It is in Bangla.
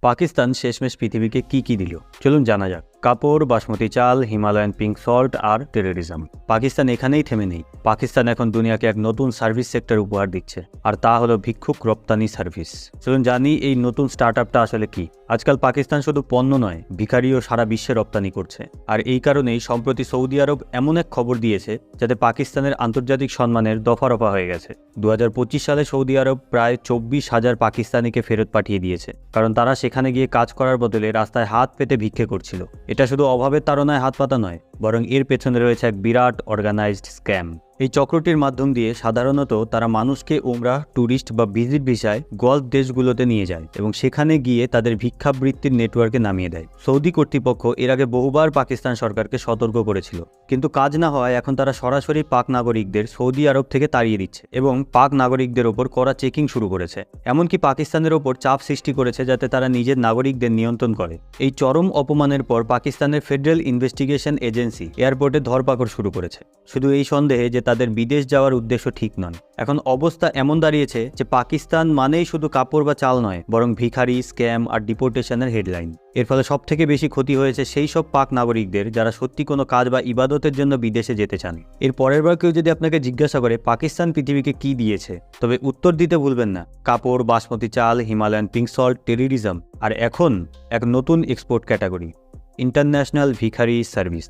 পাকিস্তান শেষমেশ পৃথিবীকে কি দিল চলুন জানা যাক। কাপড়, বাসমতি চাল, হিমালয়ান পিঙ্ক সল্ট আর টেরোরিজম। পাকিস্তান এখানেই থেমে নেই। পাকিস্তান এখন দুনিয়াকে এক নতুন সার্ভিস সেক্টর উপহার দিচ্ছে, আর তা হলো ভিক্ষুক রপ্তানি সার্ভিস। চলুন জানি এই নতুন স্টার্টআপটা আসলে কি। আজকাল পাকিস্তান শুধু পণ্য নয়, ভিখারিও সারা বিশ্বে রপ্তানি করছে। আর এই কারণেই সম্প্রতি সৌদি আরব এমন এক খবর দিয়েছে যাতে পাকিস্তানের আন্তর্জাতিক সম্মানের দফা রফা হয়ে গেছে। 2025 সালে সৌদি আরব প্রায় 24,000 পাকিস্তানিকে ফেরত পাঠিয়ে দিয়েছে, কারণ তারা সেখানে গিয়ে কাজ করার বদলে রাস্তায় হাত পেতে ভিক্ষে করছিল। এটা শুধু অভাবের তাড়নায় হাত পাতা নয়, বরং এর পেছনে রয়েছে এক বিরাট অর্গানাইজড স্ক্যাম। এই চক্রটির মাধ্যম দিয়ে সাধারণত তারা মানুষকে উমরাহ, ট্যুরিস্ট বা ভিজিট ভিসায় গলফ দেশগুলোতে নিয়ে যায় এবং সেখানে গিয়ে তাদের ভিক্ষাবৃত্তির নেটওয়ার্কে নামিয়ে দেয়। সৌদি কর্তৃপক্ষ এর আগে বহুবার পাকিস্তান সরকারকে সতর্ক করেছিল, কিন্তু কাজ না হওয়ায় এখন তারা সরাসরি পাক নাগরিকদের সৌদি আরব থেকে তাড়িয়ে দিচ্ছে এবং পাক নাগরিকদের ওপর কড়া চেকিং শুরু করেছে। এমনকি পাকিস্তানের ওপর চাপ সৃষ্টি করেছে যাতে তারা নিজের নাগরিকদের নিয়ন্ত্রণ করে। এই চরম অপমানের পর পাকিস্তানের ফেডারেল ইনভেস্টিগেশন এজেন্সি এয়ারপোর্টে ধরপাকড় শুরু করেছে, শুধু এই সন্দেহে যে তাদের বিদেশ যাওয়ার উদ্দেশ্য ঠিক নয়। এখন অবস্থা এমন দাঁড়িয়েছে যে পাকিস্তান মানেই শুধু কাপড় বা চাল নয়, বরং ভিখারি, স্ক্যাম আর ডিপোর্টেশনের হেডলাইন। এর ফলে সবথেকে বেশি ক্ষতি হয়েছে সেই সব পাক নাগরিকদের যারা সত্যি কোনো কাজ বা ইবাদতের জন্য বিদেশে যেতে চান। এর পরের বার কেউ যদি আপনাকে জিজ্ঞাসা করে পাকিস্তান পৃথিবীকে কি দিয়েছে, তবে উত্তর দিতে ভুলবেন না কাপড়, বাসমতি চাল, হিমালয়ান পিঙ্ক সল্ট, টেরোরিজম আর এখন এক নতুন এক্সপোর্ট ক্যাটাগরি, ইন্টারন্যাশনাল ভিখারি সার্ভিস।